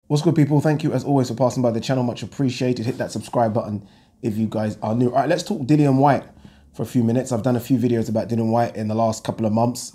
What's good, people? Thank you as always for passing by the channel. Much appreciated. Hit that subscribe button if you guys are new. All right, let's talk Dillian Whyte for a few minutes. I've done a few videos about Dillian Whyte in the last couple of months.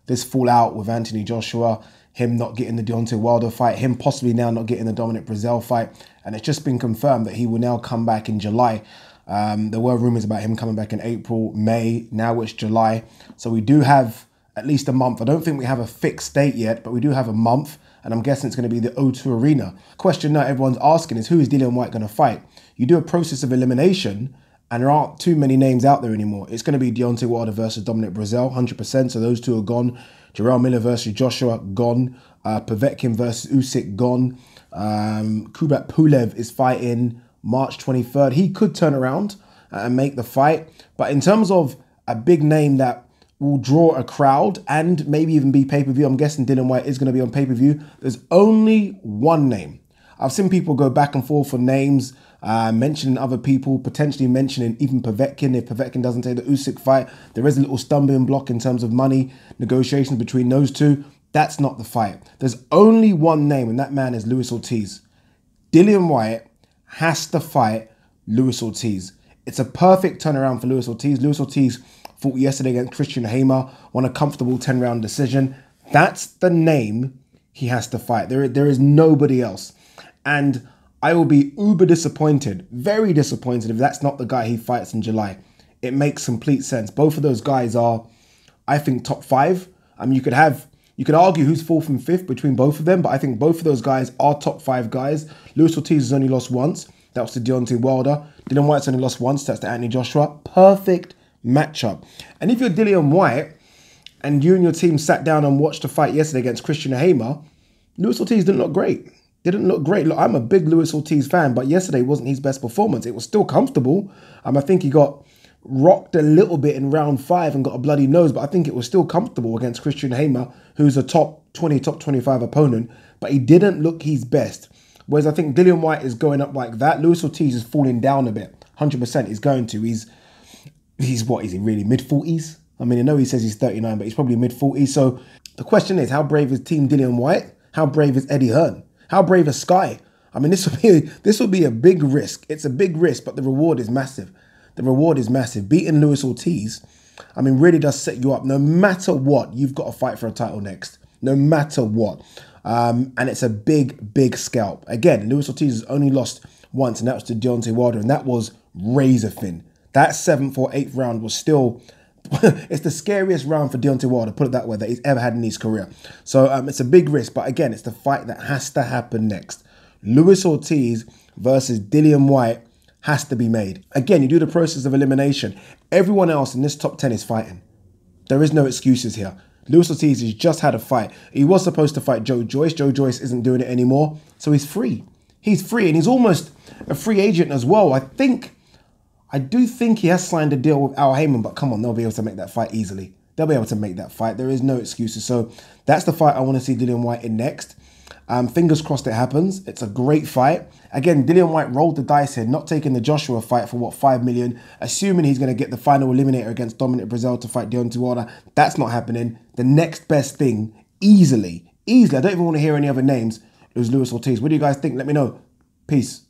This fallout with Anthony Joshua, him not getting the Deontay Wilder fight, him possibly now not getting the Dominic Breazeale fight. And it's just been confirmed that he will now come back in July. There were rumors about him coming back in April, May. Now it's July. So we do have at least a month. I don't think we have a fixed date yet, but we do have a month. And I'm guessing it's going to be the O2 Arena. Question now everyone's asking is, who is Dillian Whyte going to fight? You do a process of elimination, and there aren't too many names out there anymore. It's going to be Deontay Wilder versus Dominic Breazeale, 100%. So those two are gone. Jarrell Miller versus Joshua, gone. Povetkin versus Usyk, gone. Kubrat Pulev is fighting March 23rd. He could turn around and make the fight. But in terms of a big name that will draw a crowd and maybe even be pay-per-view, I'm guessing Dillian Whyte is going to be on pay-per-view. There's only one name. I've seen people go back and forth for names, mentioning other people, potentially mentioning even Povetkin. If Povetkin doesn't take the Usyk fight, there is a little stumbling block in terms of money negotiations between those two. That's not the fight. There's only one name, and that man is Luis Ortiz. Dillian Whyte has to fight Luis Ortiz. It's a perfect turnaround for Luis Ortiz. Luis Ortiz fought yesterday against Christian Hamer, won a comfortable 10-round decision. That's the name he has to fight. There is nobody else. And I will be uber disappointed, very disappointed, if that's not the guy he fights in July. It makes complete sense. Both of those guys are, I think, top five. I mean, you could argue who's fourth and fifth between both of them, but I think both of those guys are top five guys. Luis Ortiz has only lost once. That was to Deontay Wilder. Dillian Whyte's only lost once. That's to Anthony Joshua. Perfect matchup. And if you're Dillian Whyte and you and your team sat down and watched the fight yesterday against Christian Hamer, Luis Ortiz didn't look great. Didn't look great. Look, I'm a big Luis Ortiz fan, but yesterday wasn't his best performance. It was still comfortable. I think he got rocked a little bit in round 5 and got a bloody nose, but I think it was still comfortable against Christian Hamer, who's a top 20, top 25 opponent, but he didn't look his best. Whereas I think Dillian Whyte is going up like that. Luis Ortiz is falling down a bit. 100% he's going to. He's what, is he really mid-40s? I mean, I know he says he's 39, but he's probably mid-40s. So the question is, how brave is Team Dillian Whyte? How brave is Eddie Hearn? How brave is Sky? I mean, this will be a big risk. It's a big risk, but the reward is massive. The reward is massive. Beating Luis Ortiz, I mean, really does set you up. No matter what, you've got to fight for a title next. No matter what. And it's a big, big scalp. Again, Luis Ortiz has only lost once, and that was to Deontay Wilder, and that was razor thin. That 7th or 8th round was still, it's the scariest round for Deontay Wilder, put it that way, that he's ever had in his career. So it's a big risk, but again, it's the fight that has to happen next. Luis Ortiz versus Dillian Whyte has to be made. Again, you do the process of elimination. Everyone else in this top 10 is fighting. There is no excuses here. Luis Ortiz has just had a fight. He was supposed to fight Joe Joyce. Joe Joyce isn't doing it anymore, so he's free. He's free, and he's almost a free agent as well. I do think he has signed a deal with Al Heyman, but come on, they'll be able to make that fight easily. They'll be able to make that fight. There is no excuses. So that's the fight I want to see Dillian Whyte in next. Fingers crossed it happens. It's a great fight. Again, Dillian Whyte rolled the dice here, not taking the Joshua fight for what, 5 million, assuming he's going to get the final eliminator against Dominic Breazeale to fight Deontay Wilder. That's not happening. The next best thing, easily, I don't even want to hear any other names, it was Luis Ortiz. What do you guys think? Let me know. Peace.